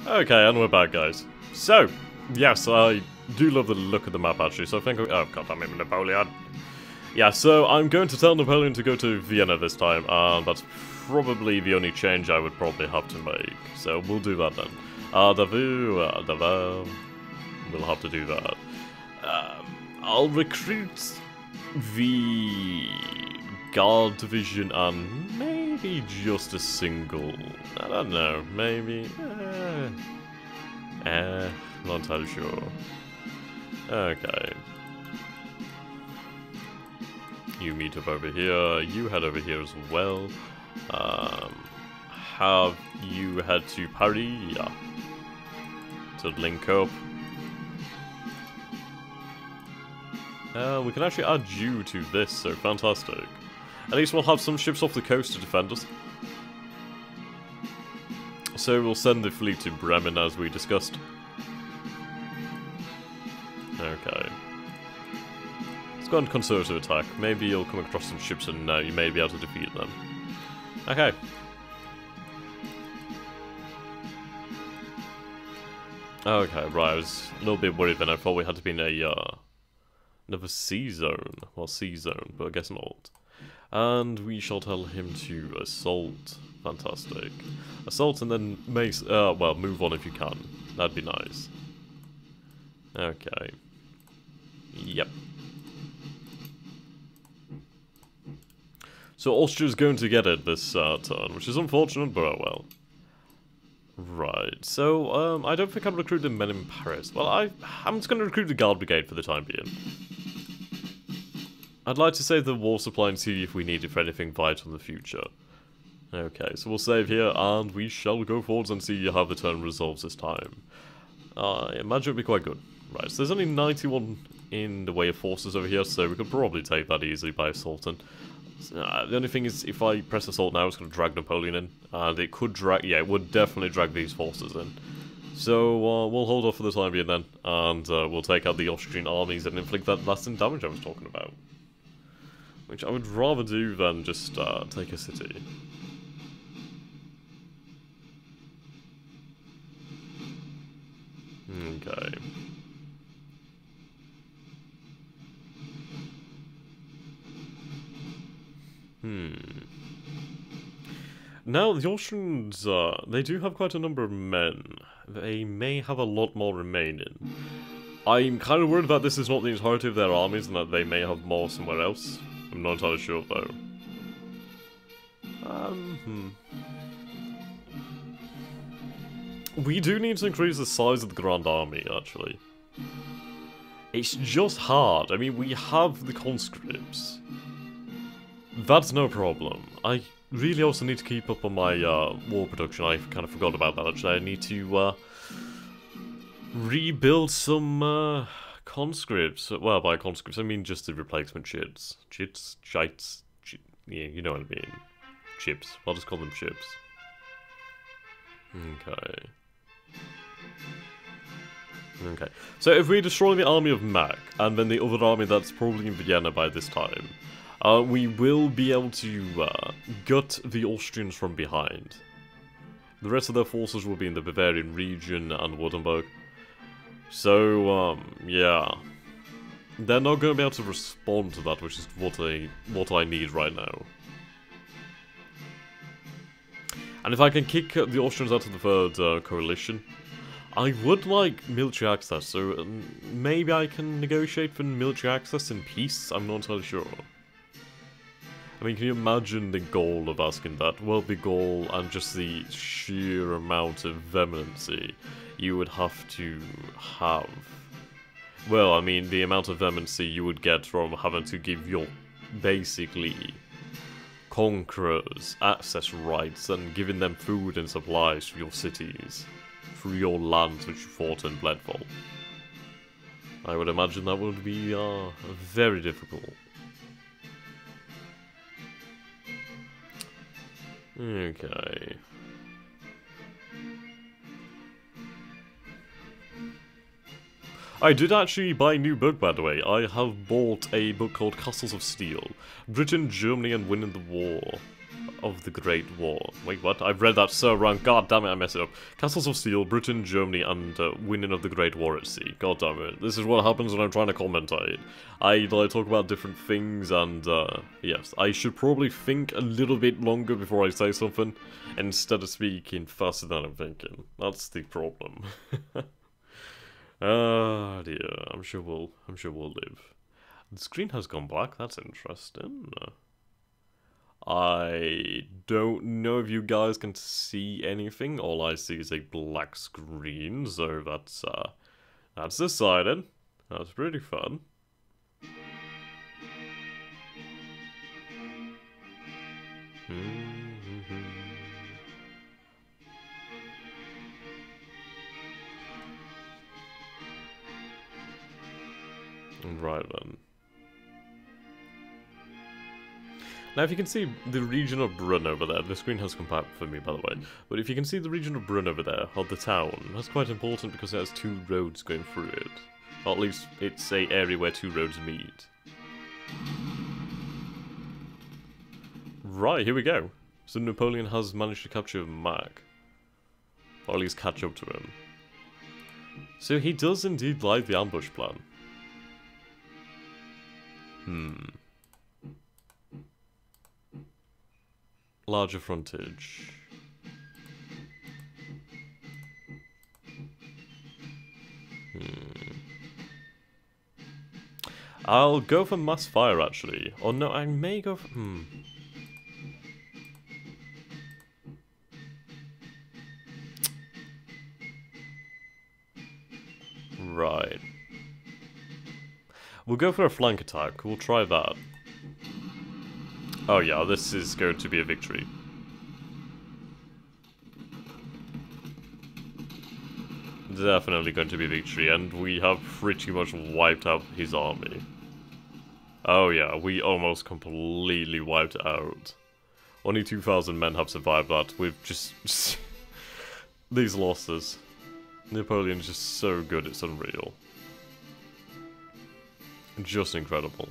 Okay, and we're back, guys. So, yes, I do love the look of the map, actually, so I think... Oh, god damn it, Napoleon. Yeah, so I'm going to tell Napoleon to go to Vienna this time, and that's probably the only change I would probably have to make. So we'll do that then. We'll have to do that. I'll recruit the Guard Division and maybe just a single... I don't know, maybe... not entirely sure. Okay. You meet up over here, you head over here as well. Have you head to Paris? Yeah. To link up. We can actually add you to this, so fantastic. At least we'll have some ships off the coast to defend us. So we'll send the fleet to Bremen as we discussed. Okay. Let's go on conservative attack. Maybe you'll come across some ships and you may be able to defeat them. Okay. Okay, right, I was a little bit worried then. I thought we had to be in a, another sea zone. Well, sea zone, but I guess not. And we shall tell him to assault. Fantastic. Assault and then well, move on if you can. That'd be nice. Okay. Yep. So Austria's going to get it this turn, which is unfortunate, but oh well. Right, so I don't think I'm recruiting men in Paris. Well, I'm just going to recruit the Guard Brigade for the time being. I'd like to save the war supply and see if we need it for anything vital in the future. Okay, so we'll save here, and we shall go forwards and see how the turn resolves this time. I imagine it'll be quite good. Right, so there's only 91 in the way of forces over here, so we could probably take that easily by assaulting. The only thing is, if I press assault now, it's going to drag Napoleon in, and it could drag, yeah, it would definitely drag these forces in. So, we'll hold off for the time being then, and we'll take out the Austrian armies and inflict that lasting damage I was talking about. Which I would rather do than just take a city. Okay. Now, the Austrians, they do have quite a number of men. They may have a lot more remaining. I'm kind of worried that this is not the entirety of their armies and that they may have more somewhere else. I'm not entirely sure, though. We do need to increase the size of the Grand Army, actually. It's just hard. I mean, we have the conscripts. That's no problem. I really also need to keep up on my war production. I kind of forgot about that, actually. I need to rebuild some conscripts. Well, by conscripts, I mean just the replacement ships. Shites. Yeah, you know what I mean. Ships. I'll just call them ships. Okay. Okay. So if we destroy the army of Mack, and then the other army that's probably in Vienna by this time, we will be able to gut the Austrians from behind. The rest of their forces will be in the Bavarian region and Württemberg. So, yeah. They're not going to be able to respond to that, which is what I need right now. And if I can kick the Austrians out of the third coalition, I would like military access, so maybe I can negotiate for military access in peace? I'm not entirely sure. I mean, can you imagine the goal of asking that? Well, the goal and just the sheer amount of vehemency you would have to have. Well, I mean, the amount of vehemency you would get from having to give your, basically, conquerors access rights and giving them food and supplies for your cities, through your lands which you fought and bled for. I would imagine that would be very difficult. Okay. I did actually buy a new book, by the way. I have bought a book called Castles of Steel. Britain, Germany and Winning the War. of the Great War. Wait, what? I've read that so wrong. God damn it, I messed it up. Castles of Steel, Britain, Germany, and winning of the Great War at Sea. God damn it. This is what happens when I'm trying to commentate. I talk about different things, and yes, I should probably think a little bit longer before I say something, instead of speaking faster than I'm thinking. That's the problem. Ah, dear. I'm sure we'll live. The screen has gone black. That's interesting. I don't know if you guys can see anything. All I see is a black screen, so that's decided. That's pretty fun. Right then. Now, if you can see the region of Brunn over there, the screen has come back for me, by the way, but if you can see the region of Brunn over there, or the town, that's quite important because it has 2 roads going through it. Or at least, it's an area where 2 roads meet. Right, here we go. So Napoleon has managed to capture Mac. Or at least catch up to him. So he does indeed like the ambush plan. Larger frontage. I'll go for mass fire, actually. Or no, I may go for... Right. We'll go for a flank attack. We'll try that. Oh yeah, this is going to be a victory. Definitely going to be a victory, and we have pretty much wiped out his army. Oh yeah, we almost completely wiped it out. Only 2,000 men have survived that with just these losses. Napoleon's just so good, it's unreal. Just incredible.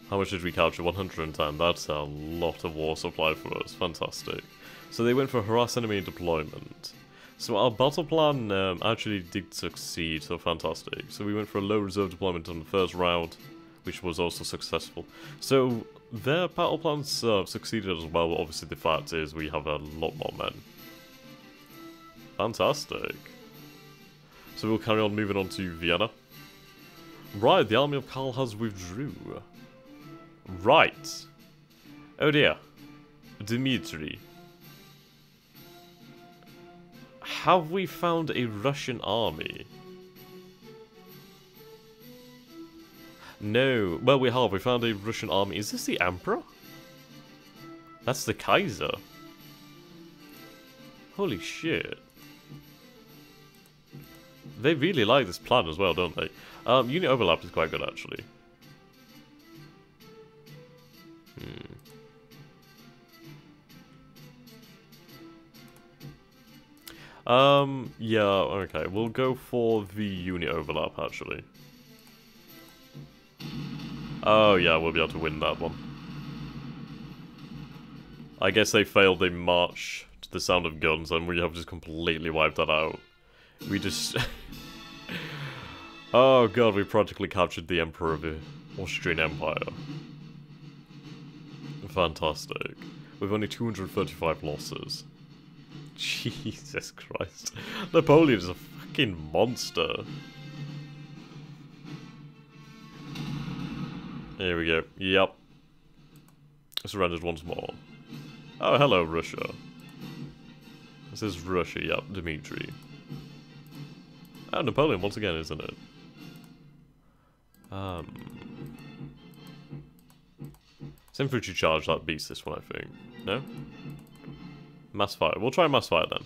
How much did we capture? 110. That's a lot of war supply for us. Fantastic. So they went for harass enemy deployment. So our battle plan actually did succeed, so fantastic. So we went for a low reserve deployment on the first round, which was also successful. So their battle plans succeeded as well, but obviously the fact is we have a lot more men. Fantastic. So we'll carry on moving on to Vienna. Right, the army of Karl has withdrew. Right. Oh dear. Dmitri. Have we found a Russian army? No. Well, we have. We found a Russian army. Is this the Emperor? That's the Kaiser. Holy shit. They really like this plan as well, don't they? Unit overlap is quite good, actually. Yeah, okay. We'll go for the unit overlap, actually. Oh, yeah, we'll be able to win that one. I guess they failed their march to the sound of guns, and we have just completely wiped that out. We just... Oh god, we practically captured the Emperor of the Austrian Empire. Fantastic. With only 235 losses. Jesus Christ. Napoleon is a fucking monster. Here we go. Yep. Surrendered once more. Oh, hello, Russia. This is Russia, yep, Dmitri. Oh, Napoleon once again, isn't it? Same infantry charge that beats this one, I think. No? Mass fire. We'll try mass fire then.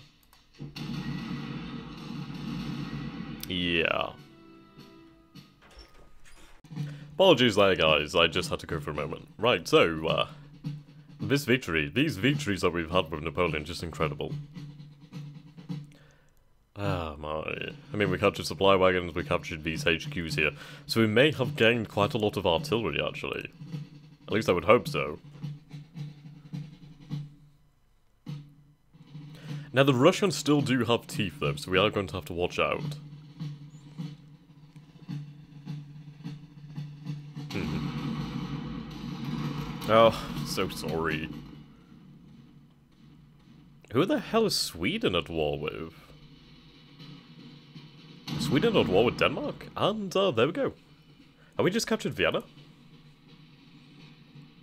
Yeah. Apologies there, guys. I just had to go for a moment. Right, so, these victories that we've had with Napoleon, just incredible. Ah, my. I mean, we captured supply wagons, we captured these HQs here. So we may have gained quite a lot of artillery, actually. At least I would hope so. Now, the Russians still do have teeth, though, so we are going to have to watch out. Oh, so sorry. Who the hell is Sweden at war with? Sweden at war with Denmark? And, there we go. Have we just captured Vienna?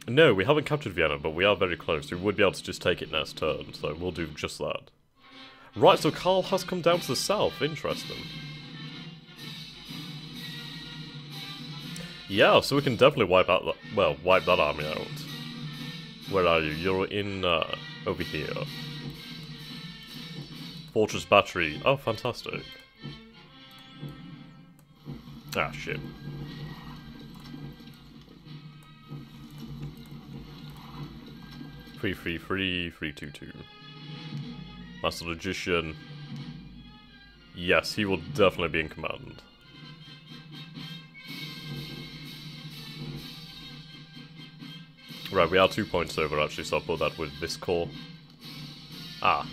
No, we haven't captured Vienna, but we are very close. We would be able to just take it next turn, so we'll do just that. Right, so Karl has come down to the south. Interesting. Yeah, so we can definitely wipe out that, well, wipe that army out. Where are you? You're in, over here. Fortress Battery. Oh, fantastic. Ah, shit. Free, 322. Master Logician. Yes, he will definitely be in command. Right, we are 2 points over actually, so I'll put that with this core. Ah.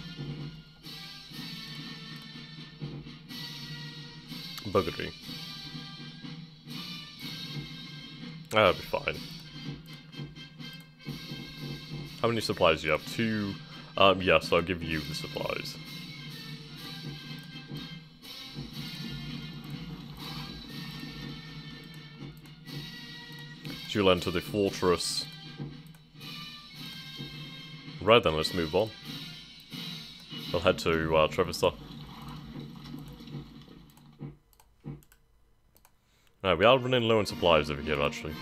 Buggery. That'll be fine. How many supplies do you have? 2. Yes, I'll give you the supplies. So you'll enter the fortress. Right then, let's move on. We'll head to Trevista. Right, we are running low on supplies over here, actually.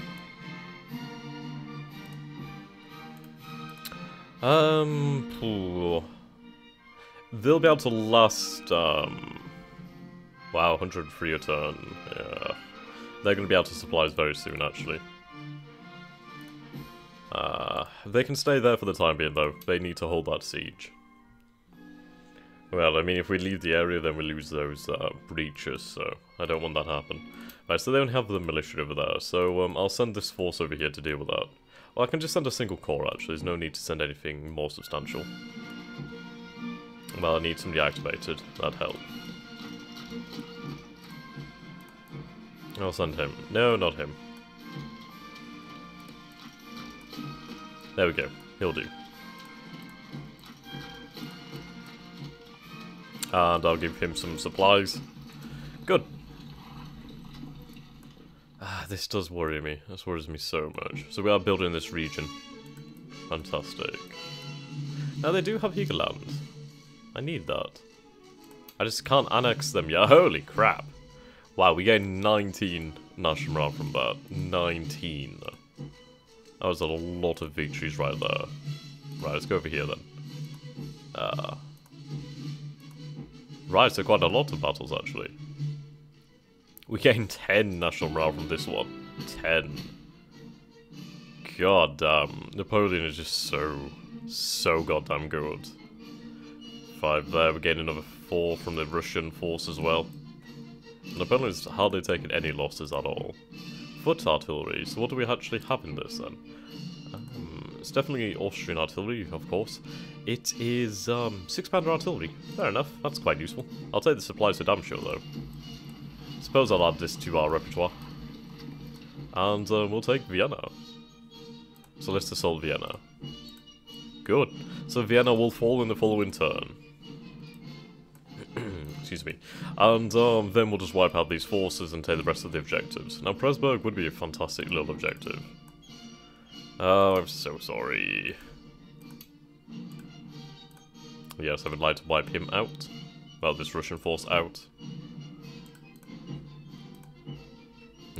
They'll be able to last, wow, 103 a turn. Yeah. They're going to be out of supplies very soon, actually. They can stay there for the time being, though. They need to hold that siege. Well, I mean, if we leave the area, then we lose those, breaches, so I don't want that to happen. Right, so they only have the militia over there, so, I'll send this force over here to deal with that. Well, I can just send a single corps, actually. There's no need to send anything more substantial. Well, I need somebody activated. That'd help. I'll send him. No, not him. There we go. He'll do. And I'll give him some supplies. Good. This does worry me. This worries me so much. So we are building this region. Fantastic. Now they do have Hiegerland. I need that. I just can't annex them yet. Holy crap. Wow, we gained 19 national morale from that. 19. That was a lot of victories right there. Right, let's go over here then. Right, so quite a lot of battles actually. We gained 10 national morale from this one. 10. God damn. Napoleon is just so goddamn good. 5 there, we gained another 4 from the Russian force as well. Napoleon's hardly taken any losses at all. Foot artillery, so what do we actually have in this then? It's definitely Austrian artillery, of course. It is 6-pounder artillery. Fair enough, that's quite useful. I'll take the supplies for damn sure though. Suppose I'll add this to our repertoire. And we'll take Vienna. So let's assault Vienna. Good. So Vienna will fall in the following turn. Excuse me. And then we'll just wipe out these forces and take the rest of the objectives. Now Pressburg would be a fantastic little objective. Oh, I'm so sorry. Yes, I would like to wipe him out. Well, this Russian force out.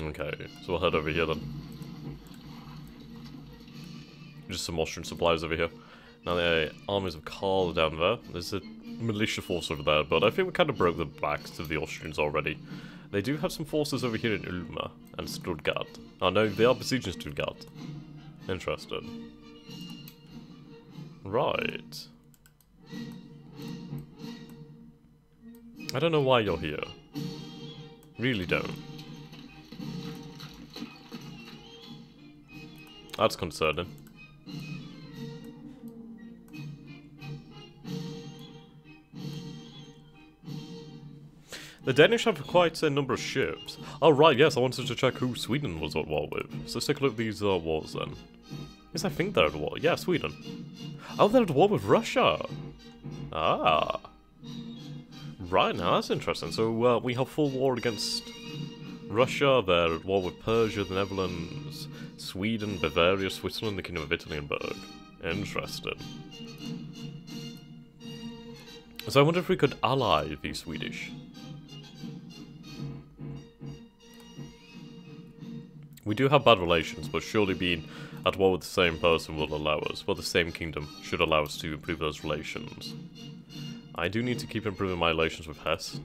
Okay, so we'll head over here then. Just some Austrian supplies over here. Now the armies of Karl are down there. There's a militia force over there, but I think we kind of broke the backs of the Austrians already. They do have some forces over here in Ulm and Stuttgart. Oh no, they are besieging Stuttgart. Interesting. Right. I don't know why you're here. Really don't. That's concerning. The Danish have quite a number of ships. Oh right, yes, I wanted to check who Sweden was at war with. So let's take a look at these wars then. Yes, I think they're at war. Yeah, Sweden. Oh, they're at war with Russia. Ah. Right, now that's interesting. So we have full war against Russia, they're at war with Persia, the Netherlands, Sweden, Bavaria, Switzerland, the Kingdom of Italy and Berg. Interesting. So I wonder if we could ally the Swedish. We do have bad relations, but surely being at war with the same person will allow us, well, the same kingdom should allow us to improve those relations. I do need to keep improving my relations with Hesse.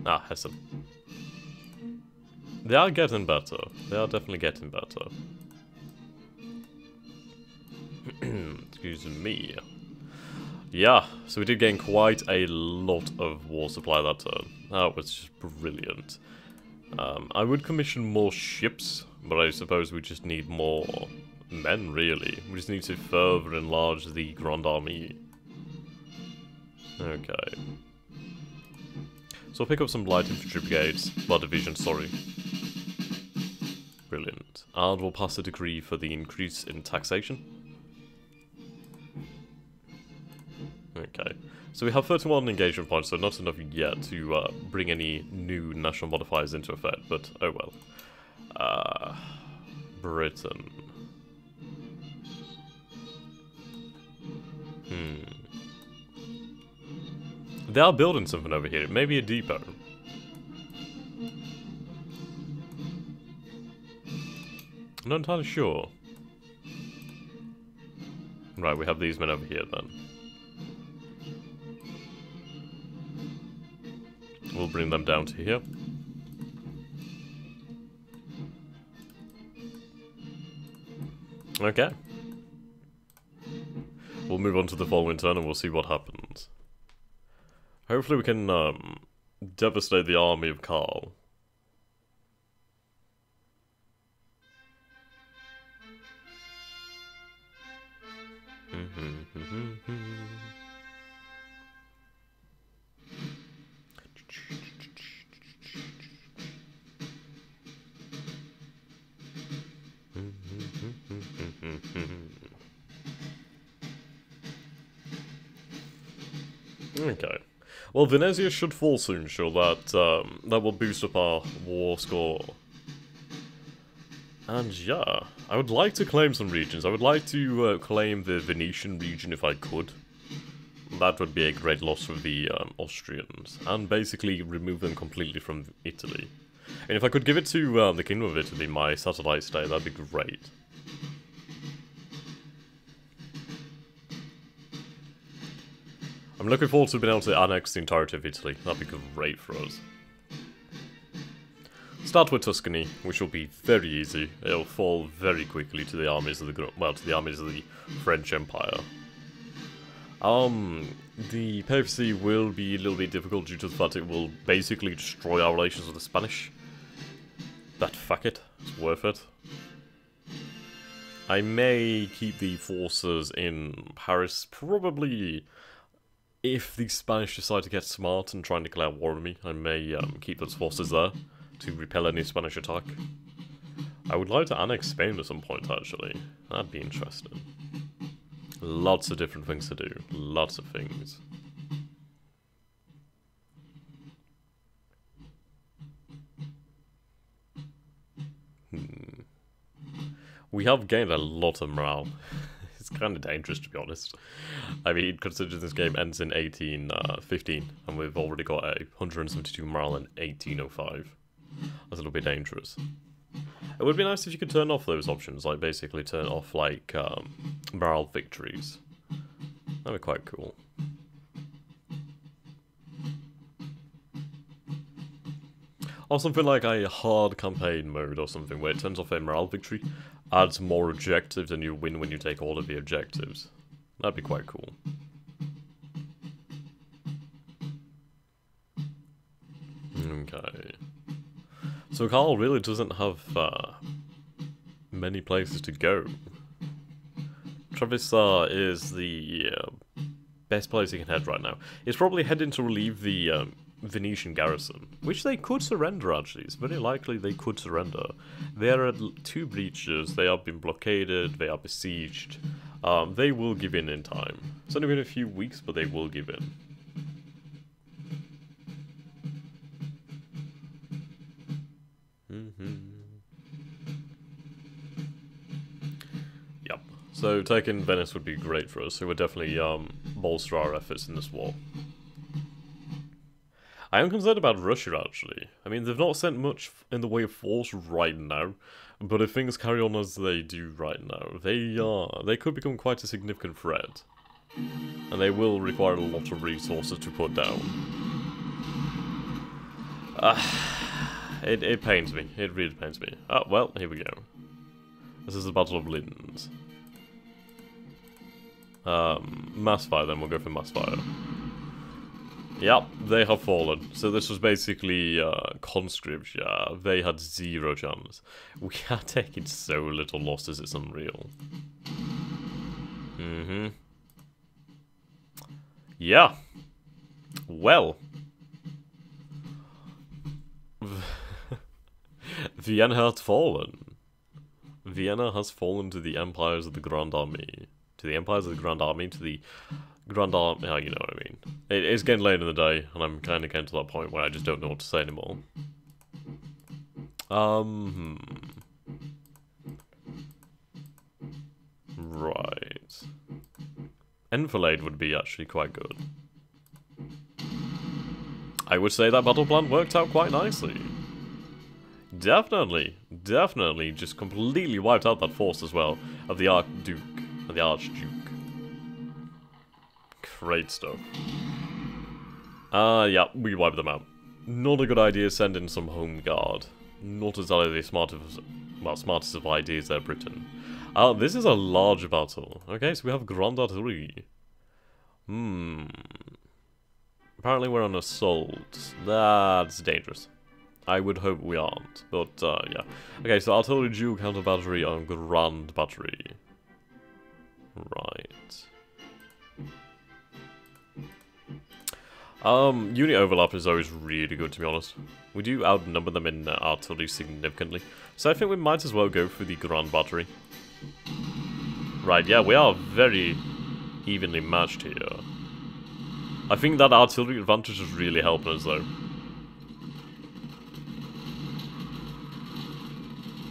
Ah, Hessen. They are getting better. They are definitely getting better. Excuse me. Yeah, so we did gain quite a lot of war supply that turn. That was just brilliant. I would commission more ships, but I suppose we just need more men, really. We just need to further enlarge the Grand Army. Okay. So I'll pick up some light infantry brigades, well, divisions, sorry. Brilliant. And we'll pass a decree for the increase in taxation. Okay. So we have 31 engagement points, so not enough yet to bring any new national modifiers into effect, but oh well. Britain. They are building something over here. Maybe a depot. I'm not entirely sure. Right, we have these men over here then. We'll bring them down to here. Okay. We'll move on to the following turn and we'll see what happens. Hopefully we can devastate the army of Karl. Okay. Well, Venezia should fall soon, sure. That will boost up our war score. And yeah, I would like to claim some regions. I would like to claim the Venetian region if I could. That would be a great loss for the Austrians. And basically remove them completely from Italy. And if I could give it to the Kingdom of Italy, my satellite state, that'd be great. I'm looking forward to being able to annex the entirety of Italy. That'd be great for us. Start with Tuscany, which will be very easy. It'll fall very quickly to the armies of the French Empire. The papacy will be a little bit difficult due to the fact it will basically destroy our relations with the Spanish. But fuck it, it's worth it. I may keep the forces in Paris, probably. If the Spanish decide to get smart and try and declare war on me, I may keep those forces there to repel any Spanish attack. I would like to annex Spain at some point, actually. That'd be interesting. Lots of different things to do. Lots of things. We have gained a lot of morale. It's kind of dangerous, to be honest. I mean, considering this game ends in 1815, and we've already got a 172 morale in 1805. That's a little bit dangerous. It would be nice if you could turn off those options, like basically turn off, like, morale victories. That'd be quite cool. Or something like a hard campaign mode or something, where it turns off a morale victory, adds more objectives, and you win when you take all of the objectives. That'd be quite cool. Okay. So Karl really doesn't have many places to go. Travis is the best place he can head right now is probably heading to relieve the Venetian garrison, which they could surrender, actually. It's very likely they could surrender. They are at 2 breaches, they have been blockaded, they are besieged. They will give in time. It's only been a few weeks, but they will give in. Yep. So taking Venice would be great for us. It would definitely bolster our efforts in this war. I am concerned about Russia, actually. I mean, they've not sent much in the way of force right now, but if things carry on as they do right now, they could become quite a significant threat. And they will require a lot of resources to put down. It pains me. It really pains me. Oh, well, here we go. This is the Battle of Linz. Mass fire, then we'll go for mass fire. Yep, they have fallen. So this was basically conscripts, yeah. They had 0 chance. We are taking so little losses, it's unreal. Yeah. Well. Vienna has fallen. Vienna has fallen to the empires of the Grand Army. To the empires of the Grand Army, to the Grand Army, oh, you know what I mean. It's getting late in the day, and I'm kind of getting to that point where I just don't know what to say anymore. Right. Enfilade would be actually quite good. I would say that battle plan worked out quite nicely. Definitely, definitely just completely wiped out that force as well of the Archduke. The Archduke. Great stuff. Yeah, we wiped them out. Not a good idea sending some home guard. Not exactly the smartest of ideas there, Britain. This is a large battle. Okay, so we have Grand Artillery. Apparently we're on assault. That's dangerous. I would hope we aren't, but yeah. Okay, so Artillery Dual Counter Battery on Grand Battery. Right. Unit overlap is always really good, to be honest. We do outnumber them in artillery significantly, so I think we might as well go for the Grand Battery. Right, yeah, we are very evenly matched here. I think that artillery advantage is really helping us, though.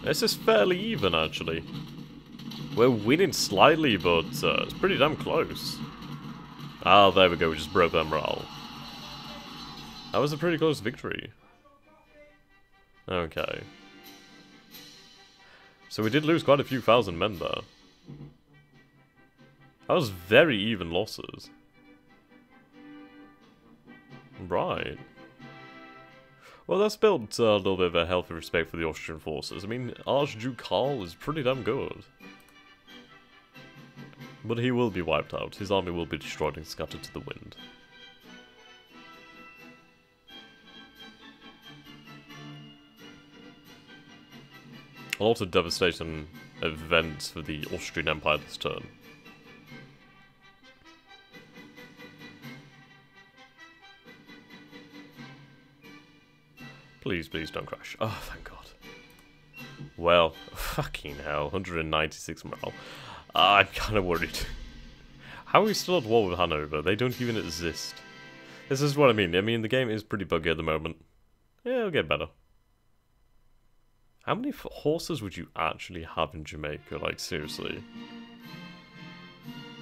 This is fairly even, actually. We're winning slightly, but it's pretty damn close. Ah, there we go, we just broke their morale. That was a pretty close victory. Okay. So we did lose quite a few thousand men there. That was very even losses. Right. Well, that's built a little bit of a healthy respect for the Austrian forces. I mean, Archduke Karl is pretty damn good. But he will be wiped out. His army will be destroyed and scattered to the wind. A lot of devastating events for the Austrian Empire this turn. Please, please don't crash. Oh, thank God. Well, fucking hell, 196 morale. I'm kind of worried. How are we still at war with Hanover? They don't even exist. This is what I mean. I mean, the game is pretty buggy at the moment. Yeah, it'll get better. How many horses would you actually have in Jamaica? Like, seriously.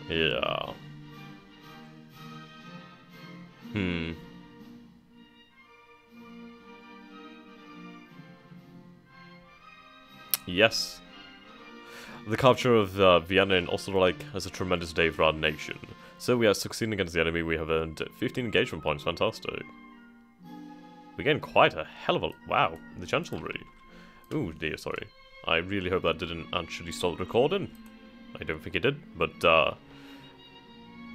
Yeah. Yes. The capture of Vienna and Österreich has a tremendous day for our nation. So we are succeeding against the enemy. We have earned 15 engagement points. Fantastic. We're getting quite a hell of a... Wow, the Chancellery. Ooh, dear, sorry. I really hope that didn't actually stop the recording. I don't think it did, but,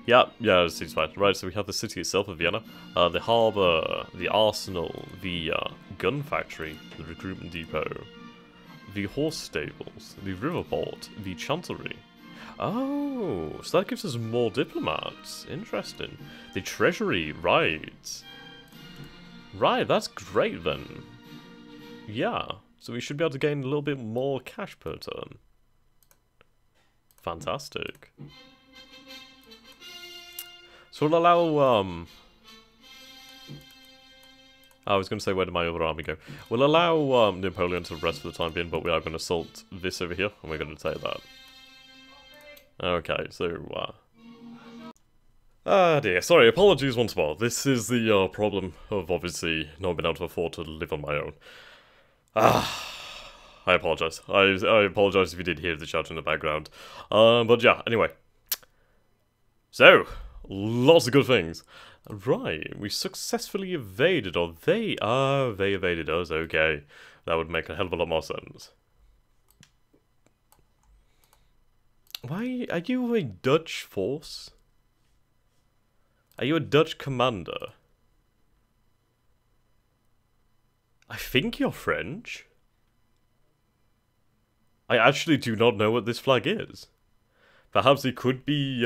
yeah, it's fine. Right, so we have the city itself of Vienna, the harbour, the arsenal, the gun factory, the recruitment depot, the horse stables, the river port, the chancellery. Oh, so that gives us more diplomats. Interesting. The treasury, right. Right, that's great then. Yeah, so we should be able to gain a little bit more cash per turn. Fantastic. So we'll allow, I was going to say, where did my other army go? We'll allow Napoleon to rest for the time being, but we are going to assault this over here, and we're going to take that. Okay, so, ah dear, sorry, apologies once more. This is the problem of obviously not being able to afford to live on my own. I apologise. I apologise if you did hear the shout in the background. But yeah, anyway. So, lots of good things. Right, we successfully evaded, or they evaded us, okay. That would make a hell of a lot more sense. Why, are you a Dutch force? Are you a Dutch commander? I think you're French. I actually do not know what this flag is. Perhaps he could be,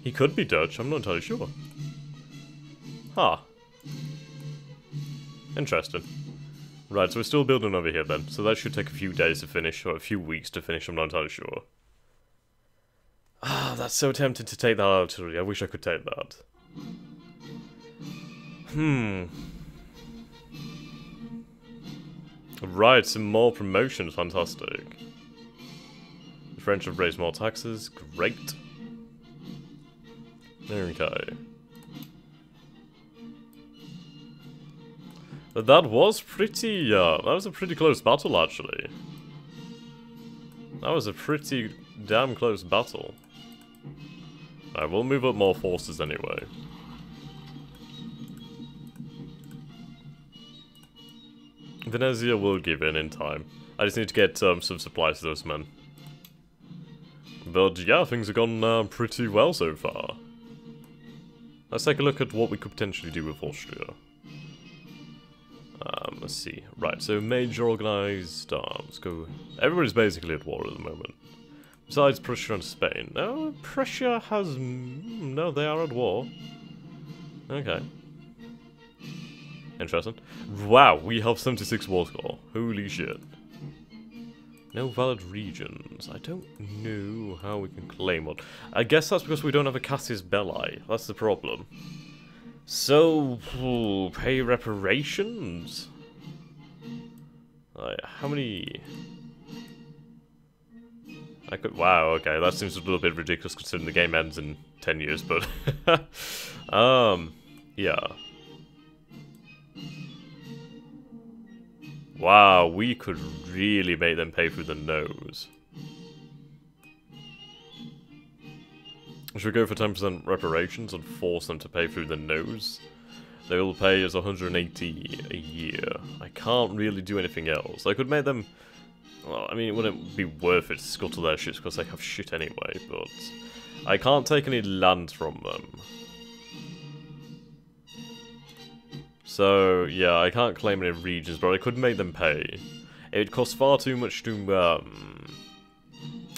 he could be Dutch, I'm not entirely sure. Huh. Interesting. Right, so we're still building over here then, so that should take a few days to finish, or a few weeks to finish, I'm not entirely sure. Ah, that's so tempting to take that artillery, I wish I could take that. Right, some more promotions, fantastic. The French have raised more taxes, great. Okay. But that was pretty, that was a pretty close battle, actually. That was a pretty damn close battle. Alright, we'll move up more forces anyway. Venezia will give in time. I just need to get some supplies to those men. But yeah, things have gone pretty well so far. Let's take a look at what we could potentially do with Austria. Let's see. Right, so major organized arms. Go. Everybody's basically at war at the moment. Besides Prussia and Spain. No, Prussia has... No, they are at war. Okay. Interesting. Wow, we have 76 war score. Holy shit. No valid regions. I don't know how we can claim one. I guess that's because we don't have a Cassius Belli. That's the problem. So, pay reparations? How many... I could... Wow, okay, that seems a little bit ridiculous considering the game ends in 10 years, but... yeah. Wow, we could really make them pay through the nose. Should we go for 10% reparations and force them to pay through the nose? They will pay us 180 a year. I can't really do anything else. I could make them... Well, I mean, it wouldn't be worth it to scuttle their ships because they have shit anyway, but... I can't take any land from them. So, yeah, I can't claim any regions, but I could make them pay. It would cost far too much to,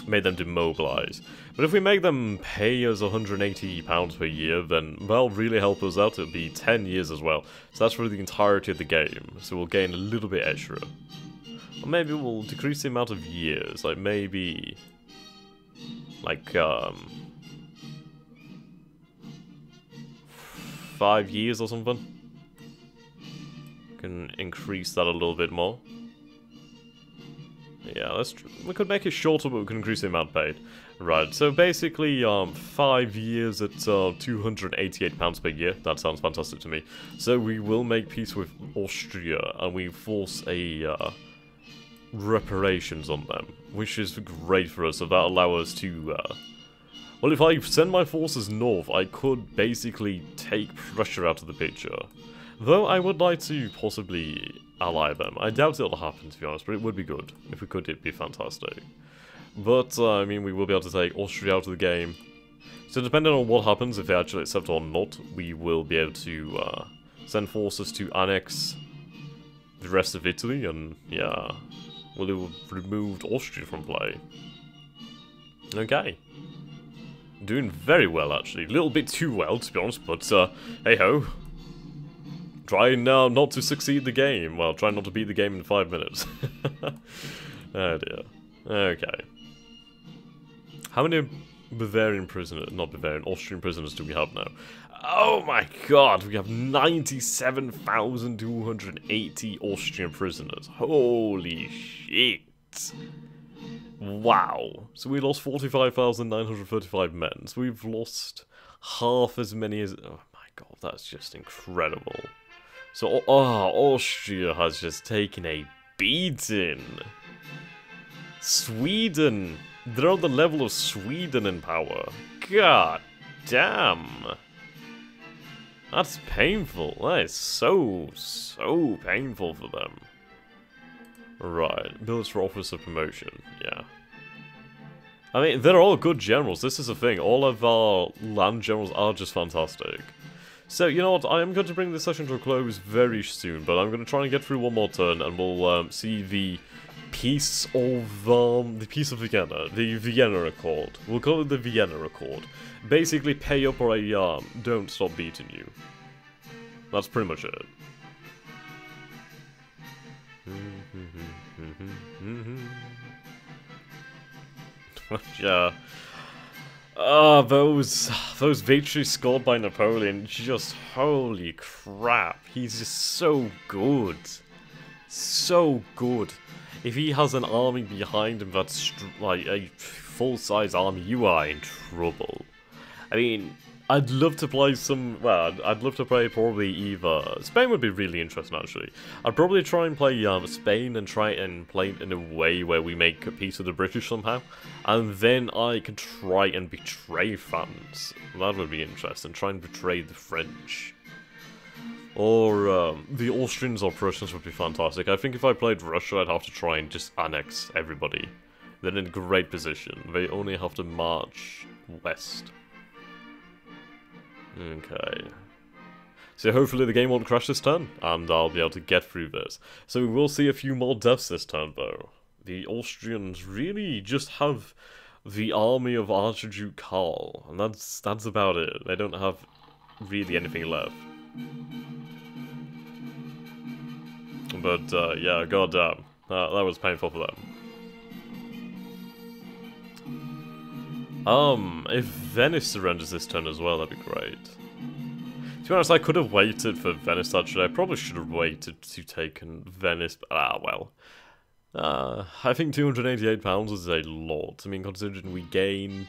make them demobilize. But if we make them pay us £180 per year, then that'll really help us out. It'll be 10 years as well. So that's for the entirety of the game. So we'll gain a little bit extra. Or maybe we'll decrease the amount of years. Like, maybe... Like, 5 years or something. Can increase that a little bit more. Yeah, we could make it shorter, but we can increase the amount paid. Right, so basically, 5 years at £288 per year. That sounds fantastic to me. So we will make peace with Austria, and we force a reparations on them, which is great for us. So that'll allow us to. Well, if I send my forces north, I could basically take Prussia out of the picture. Though I would like to possibly ally them. I doubt it'll happen, to be honest, but it would be good. If we could, it'd be fantastic. But, I mean, we will be able to take Austria out of the game. So depending on what happens, if they actually accept or not, we will be able to send forces to annex the rest of Italy, and, yeah, we'll have removed Austria from play. Okay. Doing very well, actually. A little bit too well, to be honest, but, hey-ho. Trying not to succeed the game. Well, trying not to beat the game in 5 minutes. Oh, dear. Okay. How many Bavarian prisoners, not Bavarian, Austrian prisoners do we have now? Oh my god, we have 97,280 Austrian prisoners. Holy shit. Wow. So we lost 45,935 men. So we've lost half as many as... Oh my god, that's just incredible. So, Austria has just taken a beating. Sweden. They're on the level of Sweden in power. God damn. That's painful. That is so painful for them. Right. Builds for office of promotion. Yeah. I mean, they're all good generals. This is the thing. All of our land generals are just fantastic. So, you know what? I am going to bring this session to a close very soon, but I'm going to try and get through one more turn, and we'll see the Peace of Vienna, the Vienna Accord. We'll call it the Vienna Accord. Basically, pay up or I don't stop beating you. That's pretty much it. Yeah. Those victories scored by Napoleon, just holy crap. He's just so good. So good. If he has an army behind him that's like a full-size army, you are in trouble. I mean, I'd love to play some, well, I'd love to play probably either, Spain would be really interesting actually. I'd probably try and play Spain and try and play it in a way where we make a peace with the British somehow. And then I could try and betray France. That would be interesting, try and betray the French. Or the Austrians or Prussians would be fantastic. I think if I played Russia, I'd have to try and just annex everybody. They're in a great position. They only have to march west. Okay. So hopefully the game won't crash this turn, and I'll be able to get through this. So we will see a few more deaths this turn, though. The Austrians really just have the army of Archduke Karl, and that's about it. They don't have really anything left. But, yeah, goddamn. That was painful for them. If Venice surrenders this turn as well, that'd be great. To be honest, I could have waited for Venice, actually. I probably should have waited to take Venice, but, well. I think £288 is a lot. I mean, considering we gain...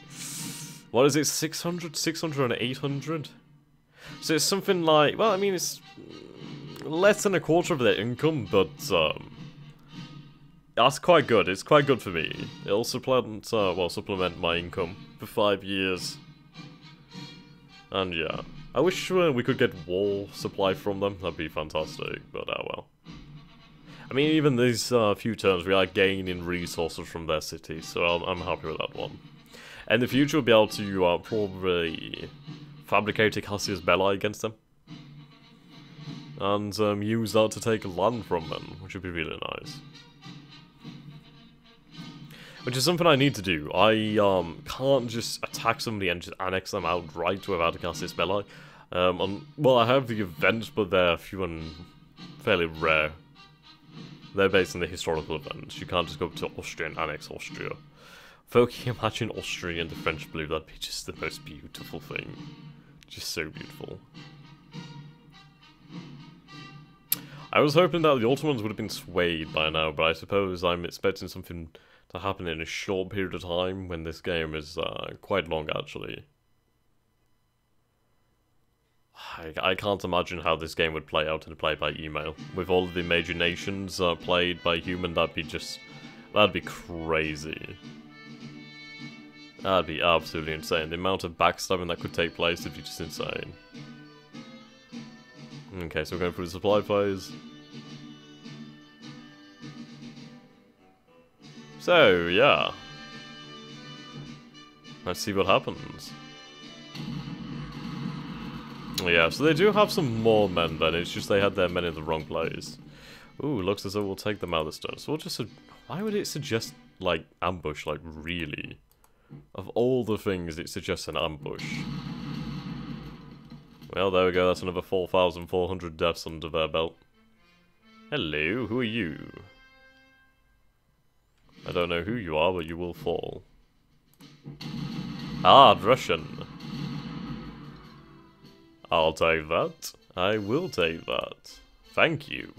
What is it, 600? 600 and 800? So it's something like... Well, I mean, it's... less than a quarter of their income, but, that's quite good. It's quite good for me. It'll supplement, supplement my income for 5 years. And yeah. I wish we could get wall supply from them. That'd be fantastic, but oh well. I mean, even these few turns, we are gaining resources from their city, so I'm happy with that one. In the future, we'll be able to probably fabricate a Cassius Belli against them. And use that to take land from them, which would be really nice. Which is something I need to do. I can't just attack somebody and just annex them outright without a Cassius Belli. Well, I have the events, but they're few and fairly rare. They're based on the historical events. You can't just go to Austria and annex Austria. Though, can you imagine Austria and the French blue? That'd be just the most beautiful thing. Just so beautiful. I was hoping that the Ottomans would have been swayed by now, but I suppose I'm expecting something to happen in a short period of time when this game is quite long, actually. I can't imagine how this game would play out in a play-by-email. With all of the major nations played by human, that'd be crazy. That'd be absolutely insane. The amount of backstabbing that could take place would be just insane. Okay, so we're going through the supply phase. So, yeah. Let's see what happens. Yeah, so they do have some more men then, it's just they had their men in the wrong place. Ooh, looks as though we'll take them out this turn. So we'll just... Why would it suggest, like, ambush, like, really? Of all the things, it suggests an ambush. Well, there we go, that's another 4,400 deaths under their belt. Hello, who are you? I don't know who you are, but you will fall. Ah, Russian. I'll take that. I will take that. Thank you.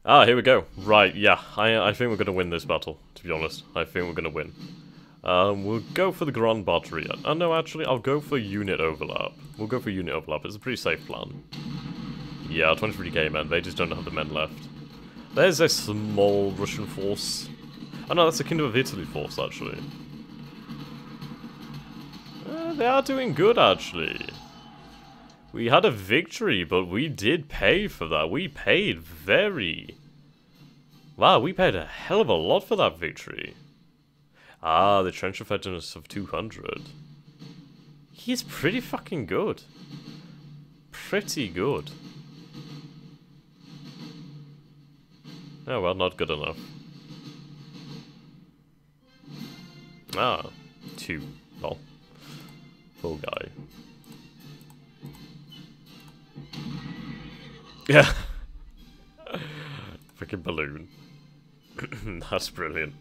Ah, here we go. Right, yeah. I think we're going to win this battle, to be honest. I think we're going to win. We'll go for the Grand Battery. No, actually, I'll go for unit overlap. We'll go for unit overlap. It's a pretty safe plan. Yeah, 23k men. They just don't have the men left. There's a small Russian force. Oh no, that's the Kingdom of Italy force, actually. They are doing good, actually. We had a victory, but we did pay for that. We paid very... Wow, we paid a hell of a lot for that victory. Ah, the trench effectiveness of 200. He's pretty fucking good. Pretty good. Oh well, not good enough. Ah, 2. Well, poor guy. Yeah. Freaking balloon. That's brilliant.